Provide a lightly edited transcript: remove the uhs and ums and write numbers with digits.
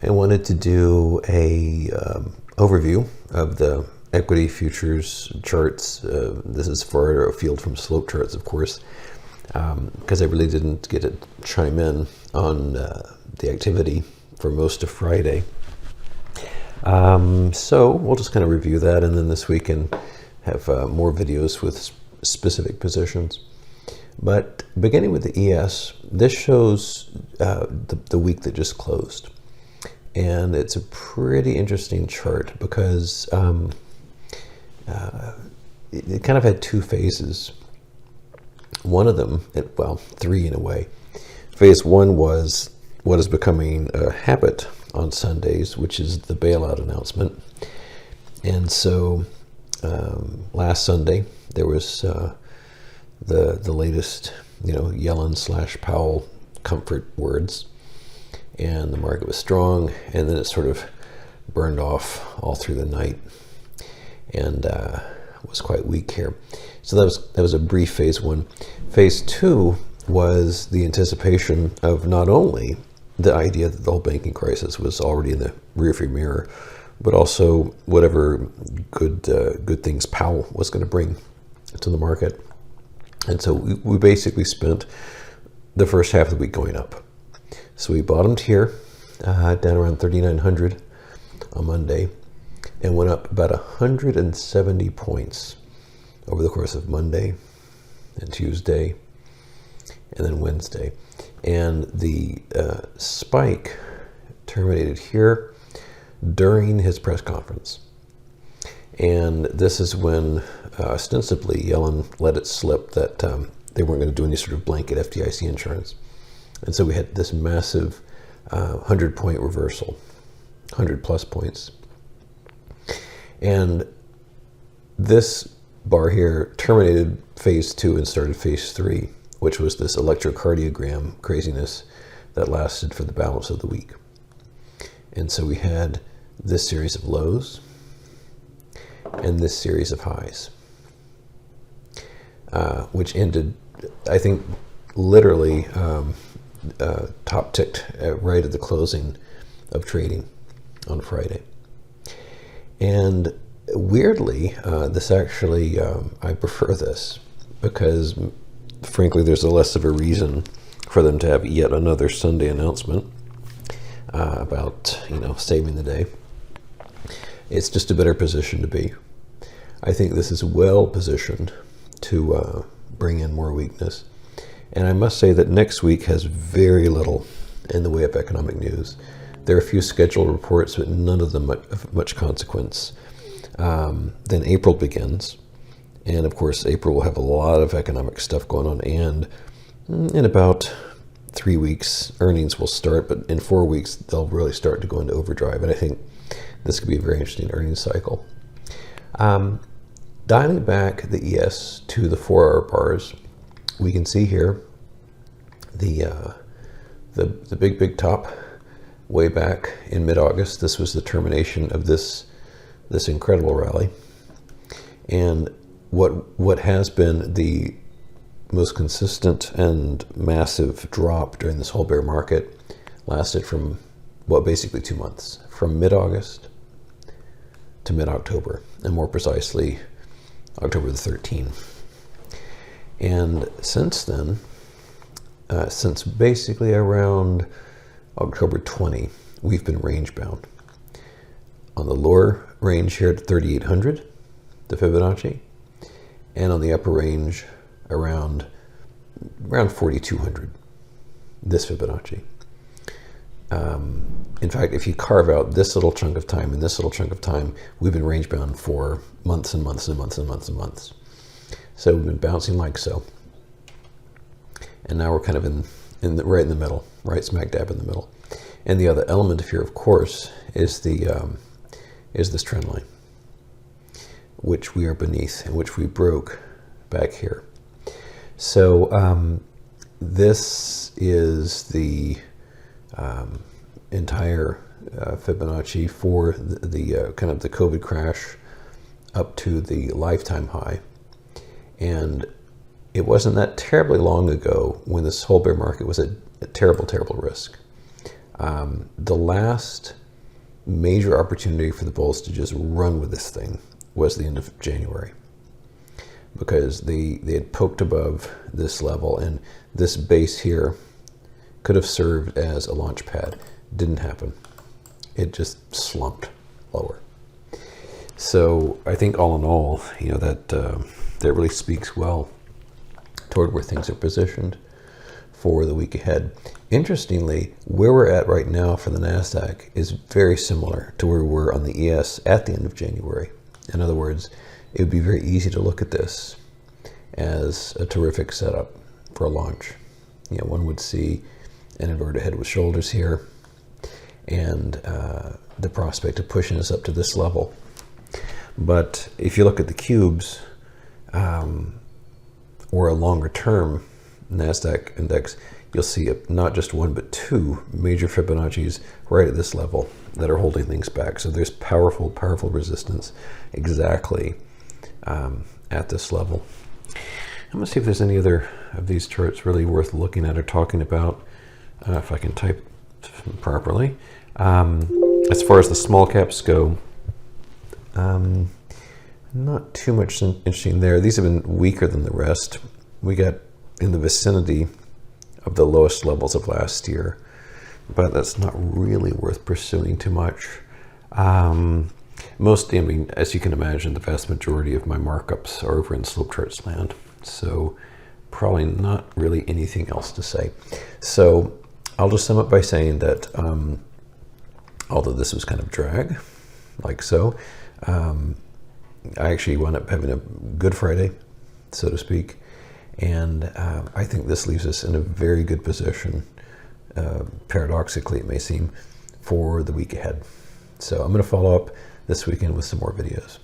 I wanted to do a overview of the equity futures charts. This is far afield from slope charts, of course, because I really didn't get to chime in on the activity for most of Friday. So we'll just kind of review that, and then this weekend have more videos with specific positions. But beginning with the ES, this shows the week that just closed. And it's a pretty interesting chart because it kind of had two phases. One of them, well, three in a way. Phase one was what is becoming a habit on Sundays, which is the bailout announcement. And so last Sunday, there was the latest, Yellen/Powell comfort words. And the market was strong, and then it sort of burned off all through the night and was quite weak here. So that was a brief phase one. Phase two was the anticipation of not only the idea that the whole banking crisis was already in the rearview mirror, but also whatever good things Powell was going to bring to the market. And so we basically spent the first half of the week going up. So we bottomed here, down around 3,900 on Monday, and went up about 170 points over the course of Monday and Tuesday and then Wednesday. And the spike terminated here during his press conference. And this is when ostensibly Yellen let it slip that they weren't going to do any sort of blanket FDIC insurance. And so we had this massive 100-point reversal, 100 plus points. And this bar here terminated phase two and started phase three, which was this electrocardiogram craziness that lasted for the balance of the week. And so we had this series of lows and this series of highs, which ended, I think, literally top ticked right at the closing of trading on Friday. And weirdly, this actually, I prefer this because, frankly, there's less of a reason for them to have yet another Sunday announcement about, saving the day. It's just a better position to be. I think this is well positioned to bring in more weakness. And I must say that next week has very little in the way of economic news. There are a few scheduled reports, but none of them of much consequence. Then April begins. And of course, April will have a lot of economic stuff going on. And in about 3 weeks, earnings will start. But in 4 weeks, they'll really start to go into overdrive. And I think this could be a very interesting earnings cycle. Dialing back the ES to the 4-hour bars, we can see here the big top way back in mid-August. This was the termination of this incredible rally, and what has been the most consistent and massive drop during this whole bear market lasted from basically 2 months, from mid-August to mid-October, and more precisely October the 13th. And since then, since basically around October 20, we've been range bound. On the lower range here at 3,800, the Fibonacci, and on the upper range around 4,200, this Fibonacci. In fact, if you carve out this little chunk of time and this little chunk of time, we've been range bound for months and months and months and months and months. So we've been bouncing like so. And now we're kind of right in the middle, right smack dab in the middle. And the other element here, of course, is this trend line, which we are beneath and which we broke back here. So this is the entire Fibonacci for the kind of the COVID crash up to the lifetime high. And it wasn't that terribly long ago when this whole bear market was at terrible, terrible risk. The last major opportunity for the bulls to just run with this thing was the end of January, because they had poked above this level, and this base here could have served as a launch pad. Didn't happen. It just slumped lower. So I think all in all, that really speaks well toward where things are positioned for the week ahead. Interestingly, where we're at right now for the NASDAQ is very similar to where we were on the ES at the end of January. In other words, it would be very easy to look at this as a terrific setup for a launch. One would see an inverted head with shoulders here, and the prospect of pushing us up to this level. But if you look at the cubes, or a longer term NASDAQ index, you'll see not just one but two major Fibonacci's right at this level that are holding things back. So there's powerful resistance exactly at this level. I'm going to see if there's any other of these charts really worth looking at or talking about, if I can type properly. As far as the small caps go, not too much interesting there. These have been weaker than the rest. We got in the vicinity of the lowest levels of last year, but that's not really worth pursuing too much. As you can imagine, the vast majority of my markups are over in slope charts land, so probably not really anything else to say. So I'll just sum up by saying that although this was kind of drag, like so, I actually wound up having a good Friday, so to speak, and I think this leaves us in a very good position, paradoxically it may seem, for the week ahead. So I'm going to follow up this weekend with some more videos.